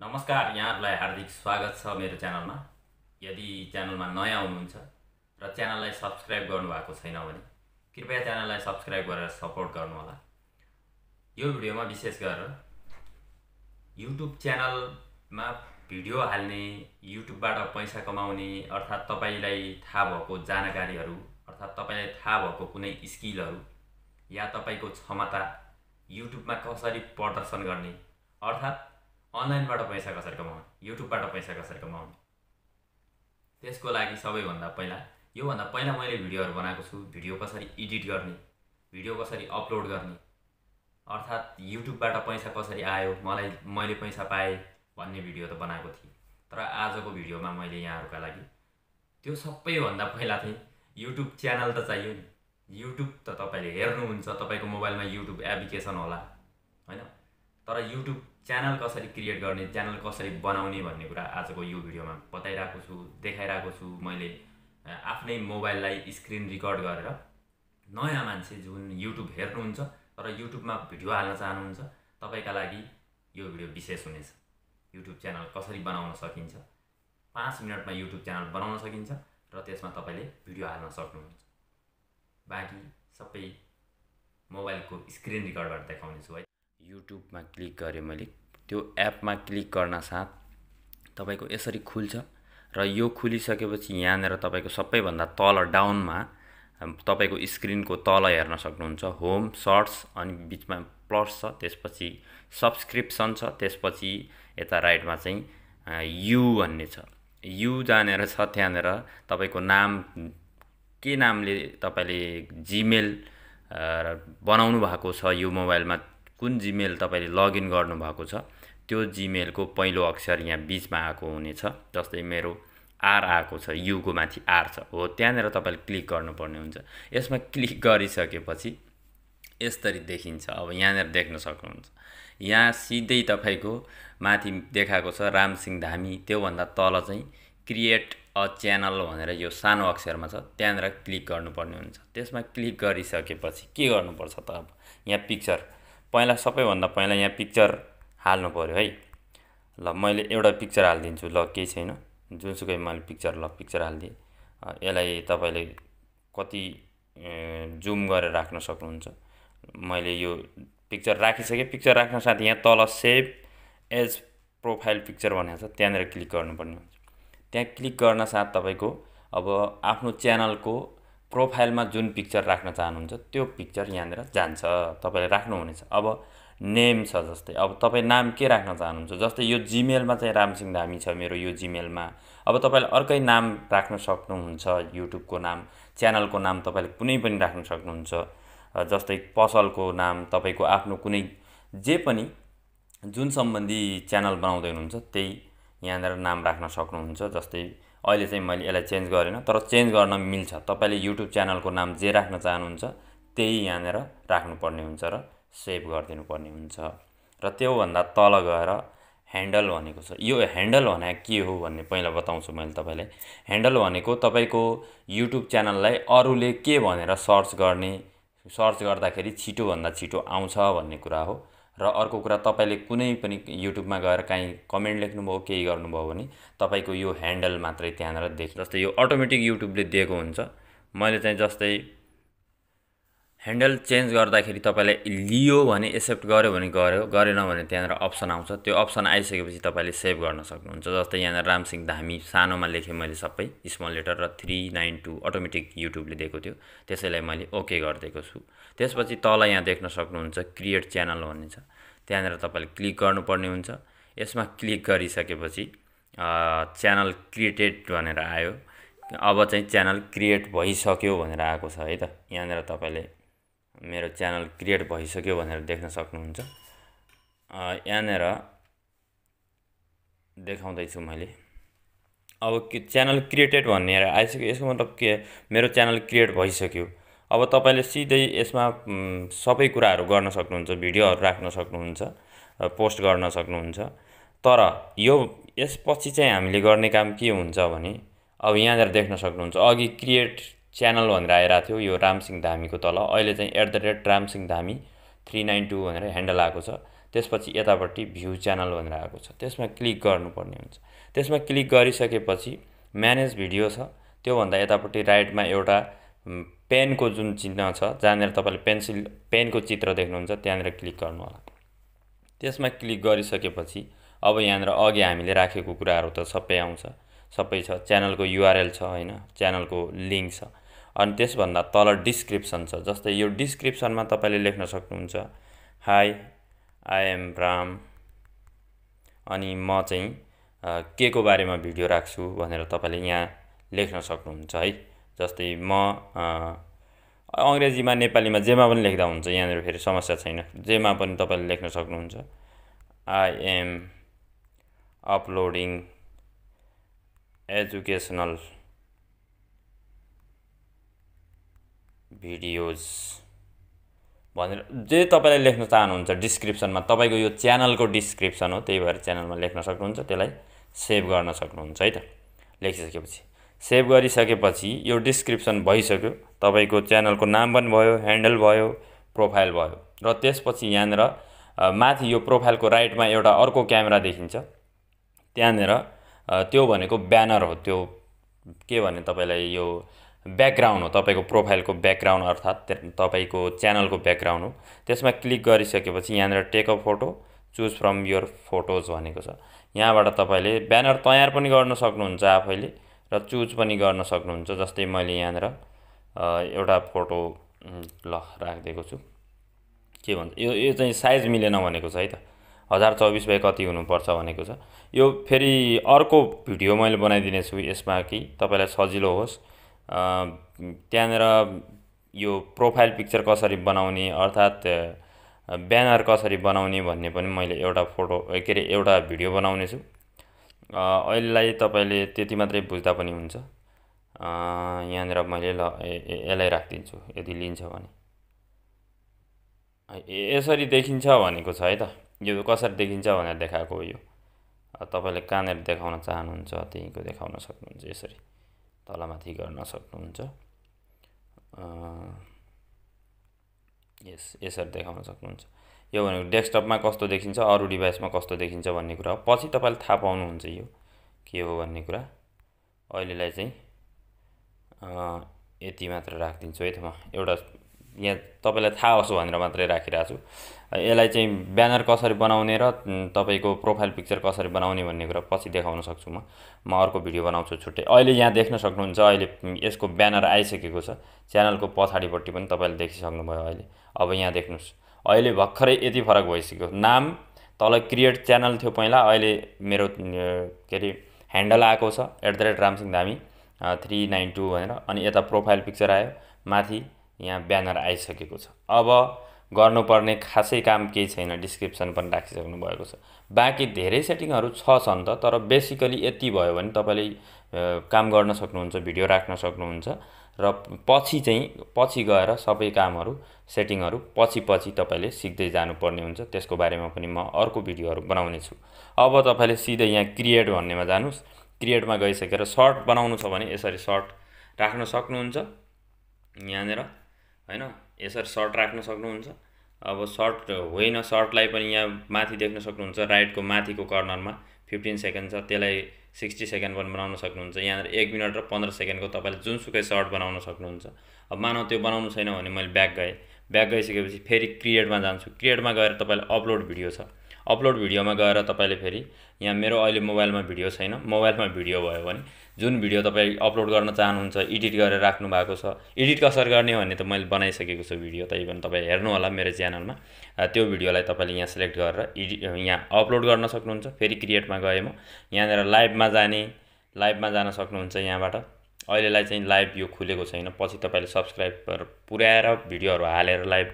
नमस्कार, यहाँहरुलाई हार्दिक स्वागत छ मेरो च्यानलमा। यदि च्यानलमा नयाँ हुनुहुन्छ र च्यानललाई सब्स्क्राइब गर्नुभएको छैन भने कृपया च्यानललाई सब्स्क्राइब गरेर सपोर्ट गर्नुहोला। यो भिडियोमा विशेष गरेर YouTube च्यानलमा भिडियो हाल्ने, YouTubeबाट पैसा कमाउने अर्थात् तपाईलाई थाहा भएको जानकारीहरू अर्थात् तपाईलाई थाहा भएको कुनै स्किलहरू या तपाईको क्षमता YouTubeमा कसरी प्रदर्शन गर्ने अर्थात् अनलाइनबाट पैसा कसरी कमाउने, YouTubeबाट पैसा कसरी कमाउने, त्यसको लागि सबैभन्दा पहिला मैले भिडियोहरू बनाएको छु। भिडियो कसरी एडिट गर्ने, भिडियो कसरी अपलोड गर्ने अर्थात् YouTubeबाट पैसा कसरी आयो, मैले पैसा पाएँ भन्ने भिडियो त बनाएको थिएँ। तर आजको भिडियोमा मैले यहाँहरुका लागि त्यो सबैभन्दा पहिला चाहिँ YouTube च्यानल त चाहियो नि। YouTube त तपाईले हेर्नुहुन्छ, तपाईको मोबाइलमा YouTube एप्लिकेसन होला हैन, तर YouTube च्यानल कसरी क्रिएट गर्ने, च्यानल कसरी बनाउने भन्ने कुरा आजको यो भिडियोमा बताइराको छु, देखाइराको छु। मैले आफ्नै मोबाइललाई स्क्रिन रेकर्ड गरेर नयाँ मान्छे जुन YouTube हेर्नुहुन्छ तर YouTubeमा भिडियो हाल्न चाहनुहुन्छ, तपाईका लागि यो भिडियो विशेष हुनेछ। YouTube च्यानल कसरी बनाउन सकिन्छ, 5 मिनेटमा YouTube च्यानल बनाउन सकिन्छ र त्यसमा तपाईले भिडियो हाल्न सक्नुहुन्छ। बाँकी सबै मोबाइलको स्क्रिन रेकर्डबाट देखाउने छु है। YouTubeमा क्लिक गरे मैले, त्यो एपमा क्लिक गर्न साथ तपाईको यसरी खुल्छ र यो खुलिसकेपछि यहाँनेर तपाईको सबैभन्दा तल डाउनमा तपाईको स्क्रिनको तल हेर्न सक्नुहुन्छ होम, सर्ट्स अनि बीचमा प्लस छ, त्यसपछि सब्स्क्रिप्सन छ, त्यसपछि यता राइटमा चाहिँ यु भन्ने छ। यु जानेर छ, त्यहाँनेर तपाईको नाम के नामले तपाईले जीमेल बनाउनु भएको छ, यो मोबाइलमा कुन जीमेल तपाईले लगइन गर्नु भएको छ त्यो जीमेलको पहिलो अक्षर यहाँ बीचमा आएको हुनेछ। जस्तै मेरो आर आएको छ, यु को माथि आर छ, हो त्यहाँनेर तपाईले क्लिक गर्नुपर्ने हुन्छ। यसमा क्लिक गरिसकेपछि यसरी देखिन्छ। अब यहाँनेर देख्न सक्नुहुन्छ, यहाँ सिधै तपाईको माथि देखाएको छ रामसिंह धामी, त्यो भन्दा तल चाहिँ क्रिएट अ च्यानल भनेर यो सानो अक्षरमा छ, त्यहाँनेर क्लिक गर्नुपर्ने हुन्छ। त्यसमा क्लिक गरिसकेपछि के गर्नुपर्छ त, अब यहाँ पिक्चर सबैभन्दा पहिला यहाँ पिक्चर हाल्नु पर्यो है। ल मैले एउटा पिक्चर हाल्दिन्छु, ल केही छैन, जुनसुकै मैले पिक्चर हाल्दिएँ। यसलाई तपाईले कति जुम गरेर राख्न सक्नुहुन्छ। मैले यो पिक्चर राखिसकेँ। पिक्चर राख्न साथ यहाँ तल सेभ एज प्रोफाइल पिक्चर भनेको छ, त्यहाँनेर क्लिक गर्नुपर्ने हुन्छ। त्यहाँ क्लिक गर्न साथ तपाईको अब आफ्नो च्यानलको प्रोफाइलमा जुन पिक्चर राख्न चाहनुहुन्छ त्यो पिक्चर यहाँनेर जान्छ, तपाईले राख्नुहुनेछ। अब नेम छ, जस्तै अब तपाई नाम के राख्न चाहनुहुन्छ, जस्तै यो जीमेलमा चाहिँ रामसिंह धामी छ मेरो यो जीमेलमा। अब तपाईले अर्कै नाम राख्न सक्नुहुन्छ, युट्युबको नाम, च्यानलको नाम तपाईले कुनै पनि राख्न सक्नुहुन्छ। जस्तै पसलको नाम, तपाईको आफ्नो कुनै जे पनि जुन सम्बन्धी च्यानल बनाउँदै हुनुहुन्छ त्यही यहाँनेर नाम राख्न सक्नुहुन्छ। जस्तै अहिले चाहिँ मैले यसलाई चेन्ज गरेन, तर चेन्ज गर्न मिल्छ। तपाईले युट्युब च्यानलको नाम जे राख्न चाहनुहुन्छ त्यही यहाँनेर राख्नुपर्ने हुन्छ र सेभ गरिदिनु पर्ने हुन्छ। र त्योभन्दा तल गएर ह्यान्डल भनेको छ। यो ह्यान्डल भनेको के हो भन्ने पहिला बताउँछु मैले तपाईलाई। ह्यान्डल भनेको तपाईको युट्युब च्यानललाई अरूले के भनेर सर्च गर्दाखेरि छिटोभन्दा छिटो आउँछ भन्ने कुरा हो। र अर्को कुरा, तपाईले कुनै पनि युट्युबमा गएर काहीँ कमेन्ट लेख्नुभयो, केही गर्नुभयो भने तपाईको यो ह्यान्डल मात्रै त्यहाँनेर देख्छ। जस्तै यो अटोमेटिक युट्युबले दिएको हुन्छ। मैले चाहिँ जस्तै ह्यान्डल चेन्ज गर्दाखेरि तपाईले लियो भने एक्सेप्ट गर्यो भने गर्यो, गरेन भने त्यहाँनेर अप्सन आउँछ। त्यो अप्सन आइसकेपछि तपाईले सेभ गर्न सक्नुहुन्छ। जस्तै यहाँनेर रामसिंह धामी सानोमा लेखेँ मैले, सबै स्मल लेटर र 392 अटोमेटिक युट्युबले दिएको थियो, त्यसैलाई मैले ओके गरिदिएको छु। त्यसपछि तल यहाँ देख्न सक्नुहुन्छ क्रिएट च्यानल भन्ने छ, त्यहाँनेर तपाईले क्लिक गर्नुपर्ने हुन्छ। यसमा क्लिक गरिसकेपछि च्यानल क्रिएटेड भनेर आयो। अब चाहिँ च्यानल क्रिएट भइसक्यो भनेर आएको छ है त। यहाँनेर तपाईले मेरो च्यानल क्रिएट भइसक्यो भनेर देख्न सक्नुहुन्छ। यहाँनेर देखाउँदैछु मैले। अब च्यानल क्रिएटेड भन्ने आइसक्यो, यसको मतलब के, मेरो च्यानल क्रिएट भइसक्यो। अब तपाईले सिधै यसमा सबै कुराहरू गर्न सक्नुहुन्छ, भिडियोहरू राख्न सक्नुहुन्छ, पोस्ट गर्न सक्नुहुन्छ। तर यसपछि चाहिँ हामीले गर्ने काम के हुन्छ भने, अब यहाँनिर देख्न सक्नुहुन्छ अघि क्रिएट च्यानल भनेर आइरहेको थियो यो रामसिंह धामीको तल, अहिले चाहिँ @ रामसिंह धामी 392 भनेर ह्यान्डल आएको छ। त्यसपछि यतापट्टि भ्यू च्यानल भनेर आएको छ, त्यसमा क्लिक गर्नुपर्ने हुन्छ। त्यसमा क्लिक गरिसकेपछि म्यानेज भिडियो छ, त्योभन्दा यतापट्टि राइटमा एउटा पेनको जुन चिन्ह छ जहाँनिर तपाईँले पेनको चित्र देख्नुहुन्छ त्यहाँनिर क्लिक गर्नु होला। त्यसमा क्लिक गरिसकेपछि अब यहाँनिर अघि हामीले राखेको कुराहरू त सबै आउँछ, सबै छ। च्यानलको युआरएल छ हैन, च्यानलको लिङ्क छ। अनि त्यसभन्दा तल डिस्क्रिप्सन छ। जस्तै यो डिस्क्रिप्सनमा तपाईँले लेख्न सक्नुहुन्छ हाई आई एम राम, अनि म चाहिँ के को बारेमा भिडियो राख्छु भनेर तपाईँले यहाँ लेख्न सक्नुहुन्छ है। जस्तै म अङ्ग्रेजीमा नेपालीमा जेमा पनि लेख्दा हुन्छ, यहाँनिर फेरि समस्या छैन, जेमा पनि तपाईँले लेख्न सक्नुहुन्छ। I am uploading educational videos भनेर जे तपाईँले लेख्न चाहनुहुन्छ डिस्क्रिप्सनमा, तपाईँको यो च्यानलको डिस्क्रिप्सन हो, त्यही भएर च्यानलमा लेख्न सक्नुहुन्छ। त्यसलाई सेभ गर्न सक्नुहुन्छ है त। लेखिसकेपछि सेभ गरिसकेपछि यो डिस्क्रिप्सन भइसक्यो, तपाईँको च्यानलको नाम पनि भयो, ह्यान्डल भयो, प्रोफाइल भयो। र त्यसपछि यहाँनिर माथि यो प्रोफाइलको राइटमा एउटा अर्को क्यामेरा देखिन्छ, त्यहाँनिर त्यो भनेको ब्यानर हो। त्यो के भने तपाईँलाई यो ब्याकग्राउन्ड हो, तपाईँको प्रोफाइलको ब्याकग्राउन्ड अर्थात् तपाईँको च्यानलको ब्याकग्राउन्ड हो। त्यसमा क्लिक गरिसकेपछि यहाँनिर take a photo, choose from your photos भनेको छ। यहाँबाट तपाईँले ब्यानर तयार पनि गर्न सक्नुहुन्छ आफैले र चुज पनि गर्न सक्नुहुन्छ। जस्तै मैले यहाँनिर एउटा फोटो ल राखिदिएको छु। के भन्छ यो चाहिँ साइज मिलेन भनेको छ है त, 1024 बाइ कति हुनुपर्छ भनेको छ। यो फेरि अर्को भिडियो मैले बनाइदिनेछु यसमा कि तपाईँलाई सजिलो होस्। त्यहाँनिर यो प्रोफाइल पिक्चर कसरी बनाउने अर्थात् ब्यानर कसरी बनाउने भन्ने पनि मैले एउटा एउटा भिडियो बनाउने छु। अहिलेलाई तपाईँले त्यति मात्रै बुझ्दा पनि हुन्छ। यहाँनिर मैले यसलाई राखिदिन्छु यदि लिन्छ भने। यसरी देखिन्छ भनेको छ है त, यो कसरी देखिन्छ भनेर देखाएको हो। यो तपाईँले कहाँनिर देखाउन चाहनुहुन्छ त्यहीँको देखाउन सक्नुहुन्छ, यसरी तलमाथि गर्न सक्नुहुन्छ। यसरी देखाउन सक्नुहुन्छ। यो भनेको डेस्कटपमा कस्तो देखिन्छ, अरू डिभाइसमा कस्तो देखिन्छ भन्ने कुरा हो। पछि तपाईँले थाहा पाउनुहुन्छ यो के हो भन्ने कुरा। अहिलेलाई चाहिँ यति मात्र राखिदिन्छु है त। म एउटा यहाँ तपाईँलाई थाहा होस् भनेर मात्रै राखिरहेको छु। यसलाई चाहिँ ब्यानर कसरी बनाउने र तपाईँको प्रोफाइल पिक्चर कसरी बनाउने भन्ने कुरा पछि देखाउन सक्छु म अर्को भिडियो बनाउँछु छुट्टै। अहिले यहाँ देख्न सक्नुहुन्छ, अहिले यसको ब्यानर आइसकेको छ। च्यानलको पछाडिपट्टि पनि तपाईँले देखिसक्नुभयो अहिले। अब यहाँ देख्नुहोस्, अहिले भर्खरै यति फरक भइसक्यो। नाम तल क्रिएट च्यानल थियो पहिला, अहिले मेरो के अरे ह्यान्डल आएको छ @ramsinghधामी 392 भनेर। अनि यता प्रोफाइल पिक्चर आयो, माथि यहाँ ब्यानर आइसकेको छ। अब गर्नुपर्ने खासै काम केही छैन, डिस्क्रिप्सन पनि राखिसक्नु भएको छ। बाँकी धेरै सेटिङहरू छन् त, तर बेसिकली यति भयो भने तपाईँले काम गर्न सक्नुहुन्छ, भिडियो राख्न सक्नुहुन्छ। र पछि गएर सबै कामहरू सेटिङहरू पछि तपाईँले सिक्दै जानुपर्ने हुन्छ। त्यसको बारेमा पनि म अर्को भिडियोहरू बनाउने छु। अब तपाईँले सिधै यहाँ क्रिएट भन्नेमा जानुहोस्। क्रिएटमा गइसकेर सर्ट बनाउनु छ भने यसरी सर्ट राख्न सक्नुहुन्छ यहाँनिर हैन, यसरी सर्ट राख्न सक्नुहुन्छ। अब सर्ट होइन, सर्टलाई पनि यहाँ माथि देख्न सक्नुहुन्छ, राइटको माथिको कर्नरमा 15 सेकेन्ड छ, त्यसलाई 60 सेकेन्ड पनि बनाउन सक्नुहुन्छ। यहाँनिर 1 मिनट र 15 सेकेन्डको तपाईँले जुनसुकै सर्ट बनाउन सक्नुहुन्छ। अब मानौ त्यो बनाउनु छैन भने मैले ब्याक गइसकेपछि फेरि क्रिएटमा जान्छु। क्रिएटमा गएर तपाईँले अपलोड भिडियो छ, अपलोड भिडियोमा गएर तपाईँले फेरि यहाँ मेरो अहिले मोबाइलमा भिडियो छैन, मोबाइलमा भिडियो भयो भने जुन भिडियो तपाईँ अपलोड गर्न चाहनुहुन्छ, एडिट गरेर राख्नु भएको छ, एडिट कसरी गर्ने भन्ने त मैले बनाइसकेको छु भिडियो, त्यही पनि तपाईँ हेर्नु होला मेरो च्यानलमा। त्यो भिडियोलाई तपाईँले यहाँ सिलेक्ट गरेर यहाँ अपलोड गर्न सक्नुहुन्छ। फेरि क्रिएटमा गएँ म, यहाँनिर लाइभमा जान सक्नुहुन्छ यहाँबाट। अहिलेलाई चाहिँ लाइभ यो खुलेको छैन, पछि तपाईँले सब्सक्राइबर पुर्याएर भिडियोहरू हालेर लाइभ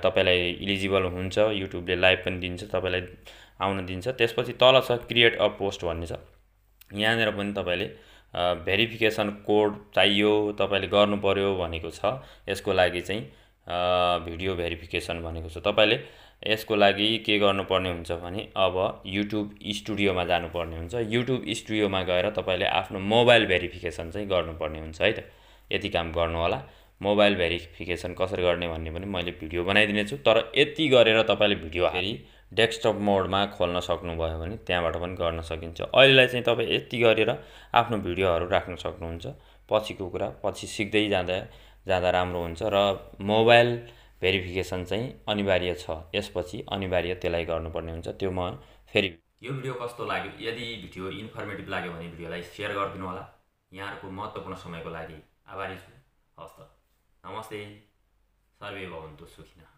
तपाईँलाई इलिजिबल हुन्छ। युट्युबले लाइभ पनि दिन्छ, तपाईँलाई आउन दिन्छ। त्यसपछि तल छ क्रिएट अ पोस्ट भन्ने छ, यहाँनिर पनि तपाईँले भेरिफिकेसन कोड चाहियो, तपाईँले गर्नु पर्यो भनेको छ। यसको लागि चाहिँ भिडियो भेरिफिकेसन भनेको छ। तपाईँले यसको लागि के गर्नुपर्ने हुन्छ भने अब युट्युब स्टुडियोमा जानुपर्ने हुन्छ। युट्युब स्टुडियोमा गएर तपाईँले आफ्नो मोबाइल भेरिफिकेसन चाहिँ गर्नुपर्ने हुन्छ है त। यति काम गर्नु होला। मोबाइल भेरिफिकेसन कसरी गर्ने भन्ने पनि मैले भिडियो बनाइदिने छु। तर यति गरेर तपाईँले भिडियो फेरि डेस्कटप मोडमा खोल्न सक्नुभयो भने त्यहाँबाट पनि गर्न सकिन्छ। अहिलेलाई चाहिँ तपाईँ यति गरेर आफ्नो भिडियोहरू राख्न सक्नुहुन्छ। पछिको कुरा पछि सिक्दै जाँदा राम्रो हुन्छ र मोबाइल भेरिफिकेसन चाहिँ अनिवार्य छ। यसपछि अनिवार्य त्यसलाई गर्नुपर्ने हुन्छ। त्यो म फेरि यो भिडियो कस्तो लाग्यो, यदि भिडियो इन्फर्मेटिभ लाग्यो भने भिडियोलाई सेयर गरिदिनु होला। यहाँहरूको महत्त्वपूर्ण समयको लागि आभारी छु। हवस् त, नमस्ते, सर्वे भवन्तु सुखिनः।